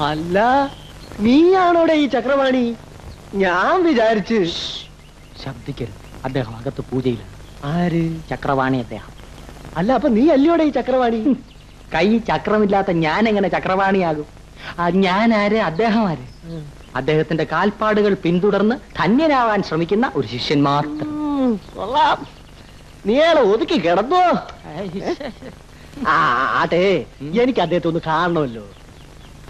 അല്ല, നീയാണോടെ ഈ ചക്രവാണി? ഞാൻ വിചാരിച്ച്. ശബ്ദിക്കരുത്, അദ്ദേഹം അകത്ത് പൂജയിലാണ്. ആര്? ചക്രവാണി അദ്ദേഹം. അല്ല, അപ്പൊ നീ അല്ലയോടെ ഈ ചക്രവാണി? കൈ ചക്രമില്ലാത്ത ഞാൻ എങ്ങനെ ചക്രവാണിയാകും? ഞാൻ ആര്, അദ്ദേഹം ആര്? അദ്ദേഹത്തിന്റെ കാൽപ്പാടുകൾ പിന്തുടർന്ന് ധന്യനാവാൻ ശ്രമിക്കുന്ന ഒരു ശിഷ്യൻ മാത്രം. കൊള്ളാം, നീയാളെ ഒതുക്കി കിടന്നോ? ആട്ടെ, എനിക്ക് അദ്ദേഹത്തെ ഒന്ന് കാണണമല്ലോ.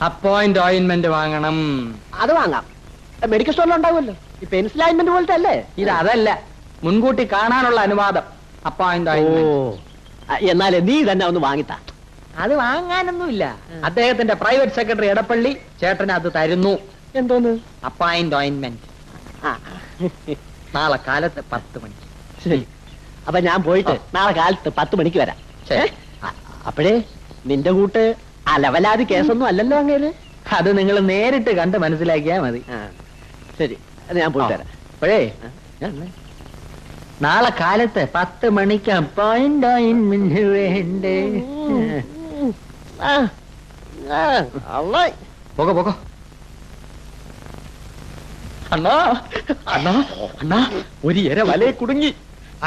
അപ്പോയിന്റ് ഓയിന്റ്മെന്റ് വാങ്ങണം. അത് വാങ്ങാം, മെഡിക്കൽ സ്റ്റോറിൽ ഉണ്ടാവുമല്ലോ. ഈ പെൻസിൽ ഓയിന്റ്മെന്റ് പോലത്തെ അല്ലേ ഇത്? അതല്ല, മുൻകൂട്ടി കാണാനുള്ള അനുവാദം. Appoint ointment. എന്നാലേ നീ തന്നെ ഒന്ന് വാങ്ങിത്താ. അത് വാങ്ങാനൊന്നുമില്ല. അദ്ദേഹത്തിന്റെ പ്രൈവറ്റ് സെക്രട്ടറി എടപ്പള്ളി ചേട്ടന് അത് തരുന്നു. എന്തോന്ന്? Appoint ointment. നാളെ കാലത്ത് 10 മണിക്ക്. ശരി, അപ്പൊ ഞാൻ പോയിട്ട് നാളെ കാലത്ത് 10 മണിക്ക് വരാം. അപ്പോഴേ നിന്റെ കൂട്ട് അലവലാതി കേസൊന്നും അല്ലല്ലോ അങ്ങേര്. അത് നിങ്ങൾ നേരിട്ട് കണ്ട് മനസ്സിലാക്കിയാ മതി. ശരി, അത് ഞാൻ പോയിട്ട് വരാം. അപ്പോഴേ നാളെ കാലത്ത് 10 മണിക്ക് അപ്പോയിന്റ് ഓയിന്റ്മെന്റ് വേണ്ടേ? പോകോ പോകോ. അണ്ണാ അണ്ണാ അണ്ണാ, ഒരു ഇര വലയെ കുടുങ്ങി.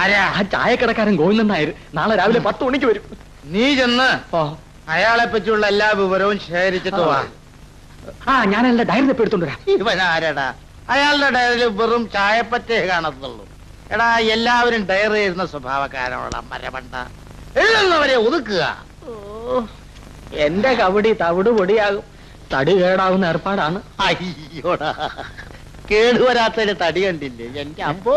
ആരാ? ആ ചായക്കടക്കാരൻ ഗോവിന്ദൻ നായർ നാളെ രാവിലെ 10 മണിക്ക് വരും. നീ ചെന്ന് അയാളെ പറ്റിയുള്ള എല്ലാ വിവരവും ശേഖരിച്ചിട്ട് വാ. ഞാനല്ല ഡയറി തപ്പി എടുത്തോണ്ട് വരാം. ഇവൻ ആരടാ? അയാളുടെ ഡയറിയിൽ വെറും ചായപ്പറ്റേ കാണത്തുള്ളൂ. എടാ, എല്ലാവരും ഡയറി എഴുതുന്ന സ്വഭാവക്കാരനോടാ മരമണ്ട. എഴുതുന്നവരെ ഒതുക്കുക. എന്റെ കബഡി തവിട് പൊടിയാകും, തടി കേടാവുന്ന ഏർപ്പാടാണ്. അയ്യോടാ, കേടുവരാത്തൊരു തടി കണ്ടില്ലേ എന്റെ അപ്പോ?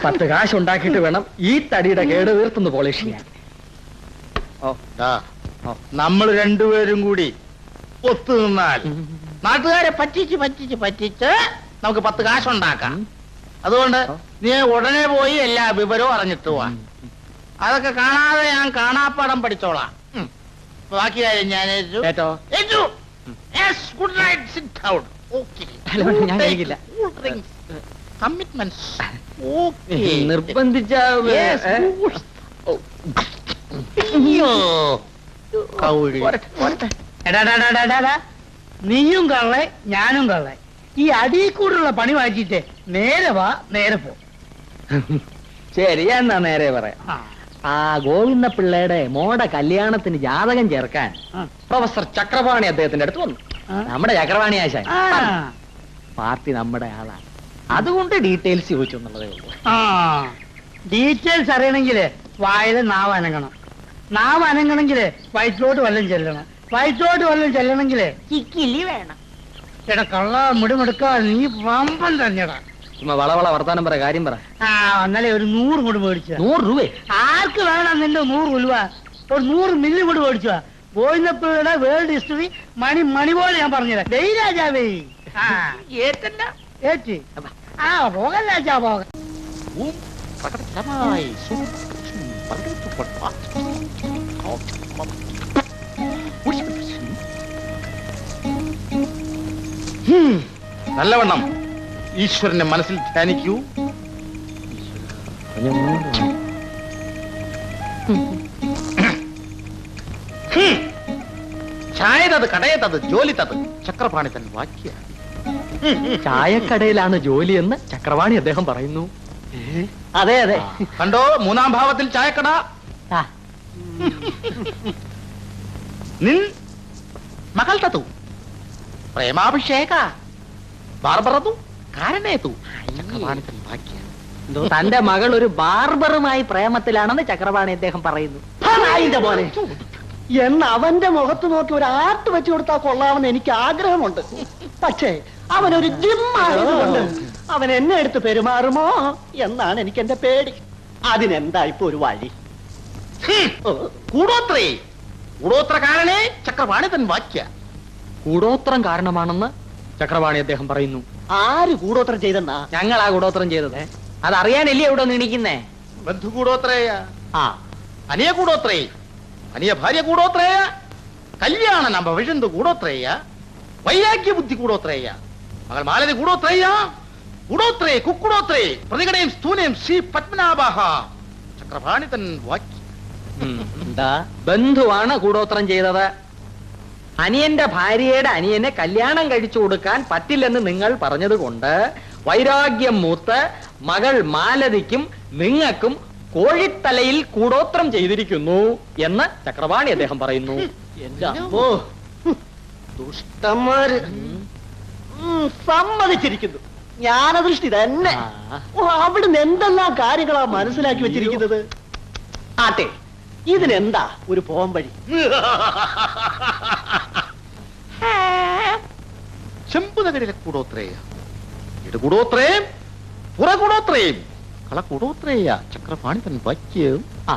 10 കാശ് ഉണ്ടാക്കിയിട്ട് വേണം ഈ തടിയുടെ കേട് തീർത്തൊന്ന് പോളിഷ് ചെയ്യാൻ. നമ്മൾ രണ്ടുപേരും കൂടി ഒത്തു നിന്നാൽ നാട്ടുകാരെ പറ്റിച്ച് പറ്റിച്ച് പറ്റിച്ച് നമുക്ക് 10 കാശ് ഉണ്ടാക്കാം. അതുകൊണ്ട് നീ ഉടനെ പോയി എല്ലാ വിവരവും അറിഞ്ഞിട്ട് പോവാ. അതൊക്കെ കാണാതെ ഞാൻ കാണാപ്പാടം പഠിച്ചോളാം. ബാക്കി കാര്യം ഞാൻ ഗുഡ് നൈറ്റ്, സിറ്റ് ഡൗൺ. ഞാൻ കഴിക്കില്ല. കമ്മിറ്റ്മെന്റ്സ് നിർബന്ധിച്ച നീയും കള്ളെ ഞാനും കള്ളെ. ഈ അടിയിൽ കൂടുള്ള പണി വായിച്ചിട്ട് നേരെ വാ, നേരെ പോ. ശരിയാ, എന്നാ നേരെ പറയാം. ആ ഗോവിന്ദ പിള്ളയുടെ മോടെ കല്യാണത്തിന് ജാതകം ചേർക്കാൻ പ്രൊഫസർ ചക്രപാണി അദ്ദേഹത്തിന്റെ അടുത്ത് വന്നു. നമ്മുടെ ചക്രപാണി ആശാൻ പാർട്ടി നമ്മുടെ ആളാണ്. അതുകൊണ്ട് ഡീറ്റെയിൽസ് ചോദിച്ചു എന്നുള്ളതേ ഉള്ളൂ. ഡീറ്റെയിൽസ് അറിയണമെങ്കില് വായില് നാവ് അനങ്ങണം. നാവ് അനങ്ങണമെങ്കില് വയറ്റിലോട്ട് വല്ലതും ചെല്ലണം. വയറ്റിലോട്ട് വല്ലതും ചെല്ലണമെങ്കില് ചിക്കിലി വേണം. എടാ കള്ള മുടിമെടുക്ക, നീ വമ്പൻ തന്നെടാ. വളവള വർത്താനം പറ, കാര്യം പറ. എന്നാലേ ഒരു 100 കൂടി മേടിച്ച. 100 രൂപ? ആർക്ക് വേണം നിന്റെ 100 ഉലുവ? ഒരു 100 മില്ലി കൂടി മേടിച്ച. ഗോവിന്ദപ്പിള്ളയുടെ വേൾഡ് ഹിസ്റ്ററി മണി പോലെ ഞാൻ പറഞ്ഞുതരാം. ദൈ രാജാവേ. ഏറ്റ് പോകല്ല രാജാ, പോകാം. നല്ലവണ്ണം ഈശ്വരനെ മനസ്സിൽ ധ്യാനിക്കൂ. ചായതത് കടയതത് ജോലി തത് ചക്രപാണി തൻ വാക്യ. ചായക്കടയിലാണ് ജോലി എന്ന് ചക്രവാണി അദ്ദേഹം പറയുന്നു. അതെ അതെ, കണ്ടോ 3-ാം ഭാവത്തിൽ ചായക്കട. നിൻ മകൾ തതു പ്രേമാഭിഷേക ബാർബറതു കാരണേതു ചക്രപാണി തൻ വാക്യ. തന്റെ മകൾ ഒരു ബാർബറുമായി പ്രേമത്തിലാണെന്ന് ചക്രപാണി അദ്ദേഹം പറയുന്നു. പോലെ എന്ന് അവന്റെ മുഖത്ത് നോക്കി ഒരു ആർട്ട് വെച്ചു കൊടുത്താൽ കൊള്ളാമെന്ന് എനിക്ക് ആഗ്രഹമുണ്ട്. പക്ഷേ അവനൊരു ജിമ്മായതുകൊണ്ട് അവൻ എന്നെ എടുത്ത് പെരുമാറുമോ എന്നാണ് എനിക്ക് എന്റെ പേടി. അതിനെന്താ ഇപ്പൊ ഒരു വഴി? കൂടോത്രേ കൂടോത്ര കാരണേ ചക്രപാണി തൻ വാക്യ. കൂടോത്രം കാരണമാണെന്ന് ചക്രപാണി അദ്ദേഹം പറയുന്നു. ആര് കൂടോത്രം ചെയ്തെന്നാ? ഞങ്ങളാ കൂടോത്രം ചെയ്തത്. അതറിയാനല്ലേ ഇവിടെ നീണിക്കുന്നേ? ബന്ധു കൂടോത്രേയ, അനിയ കൂടോത്രേ, അനിയ ഭാര്യ കൂടോത്രേയ, കല്യാണ നമ്പ വിഷന്തു കൂടോത്രേയ, വൈരാഗ്യ ബുദ്ധി കൂടോത്രേയ, മകൾ മാലതി കൂടോത്രേയ, കൂടോത്രേ കുക്കുടോത്രേ പ്രതികടയും സ്ഥൂനയും ശ്രീ പത്മനാഭ ചക്രപാണി തൻ വാക്യ. എന്താ ബന്ധുവാണ് കൂടോത്രം ചെയ്തത്? അനിയന്റെ ഭാര്യയുടെ അനിയനെ കല്യാണം കഴിച്ചു കൊടുക്കാൻ പറ്റില്ലെന്ന് നിങ്ങൾ പറഞ്ഞതുകൊണ്ട് വൈരാഗ്യം മൂത്ത് മകൾ മാലതിക്കും നിങ്ങൾക്കും കോഴിത്തലയിൽ കൂടോത്രം ചെയ്തിരിക്കുന്നു എന്ന് ചക്രപാണി അദ്ദേഹം പറയുന്നു. എന്റെ അമ്മോ, ദുഷ്ടന്മാര്. സമ്മതിച്ചിരിക്കുന്നു. ജ്ഞാനദൃഷ്ടി തന്നെ. ഓ, അവിടുന്ന് എന്തെല്ലാം കാര്യങ്ങളാ മനസ്സിലാക്കി വെച്ചിരിക്കുന്നത്. ആട്ടെ, ഇതിനെന്താ ഒരു പോംവഴി? ചെമ്പുതകരിലെ കൂടോത്രേയ, ഇടകൂടോത്രേയും പുറകൂടോത്രേയും കളകൂടോത്രേയ ചക്രപാണി തൻ വാക്യം. ആ,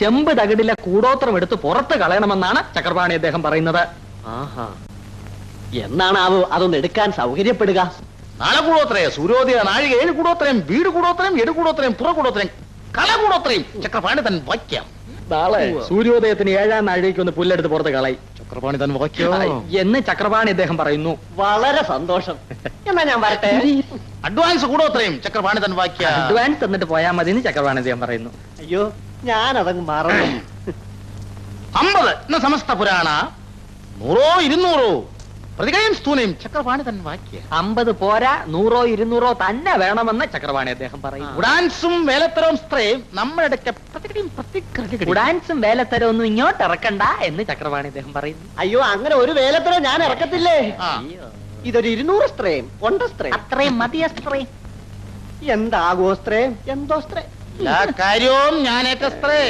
ചെമ്പ് തകിടിലെ കൂടോത്രം എടുത്ത് പുറത്ത് കളയണമെന്നാണ് ചക്രപാണി അദ്ദേഹം പറയുന്നത്. ആഹാ, എന്നാണ് അതൊന്ന് എടുക്കാൻ സൗകര്യപ്പെടുക? നാളെ കൂടോത്രയ, സൂര്യോദയ നാഴിക 7 കൂടോത്രയും, വീട് കൂടോത്രയും, എടുകൂടോത്രയും, പുറകൂടോത്രയും കളകൂടോത്രയും ചക്രപാണി തൻ വാക്യം. നാളെ സൂര്യോദയത്തിന് 7-ാം നാഴികയ്ക്ക് ഒന്ന് പുല്ലെടുത്ത് പുറത്ത് കളയും ചക്രപാണി തൻ വാക്യം എന്ന് ചക്രപാണി അദ്ദേഹം പറയുന്നു. വളരെ സന്തോഷം. എന്നാ ഞാൻ വരട്ടെ. അഡ്വാൻസ് കൂടോത്രയും ചക്രപാണി തൻ വാക്യം. അഡ്വാൻസ് തന്നിട്ട് പോയാൽ മതി എന്ന് ചക്രപാണി അദ്ദേഹം പറയുന്നു. അയ്യോ, ഞാനതങ്ങ് മറന്നു. 50 എന്ന സമസ്ത പുരാണ 100 200 പ്രതികയും സ്തൂനയും ചക്രപാണി തൻ വാക്യം. 50 പോരാ, 100 200 തന്നെ വേണമെന്ന് ചക്രപാണി അദ്ദേഹം പറയുന്നു. ഉഡാൻസും വേലത്തരവും സ്ത്രയും നമ്മുടെ ഉഡാൻസും വേലത്തരം ഒന്നും ഇങ്ങോട്ട് ഇറക്കണ്ട എന്ന് ചക്രപാണി അദ്ദേഹം പറയുന്നു. അയ്യോ, അങ്ങനെ ഒരു വേലത്തരം ഞാൻ ഇറക്കത്തില്ലേ. ഇതൊരു 200 സ്ത്രയും കൊണ്ടസ്ത്രയും അത്രയും മതിയസ്ത്രേ. എന്താകോ സ്ത്രയും എന്തോ സ്ത്രയും എല്ലാ കാര്യവും ഞാൻ ഏറ്റ സ്ത്രയും.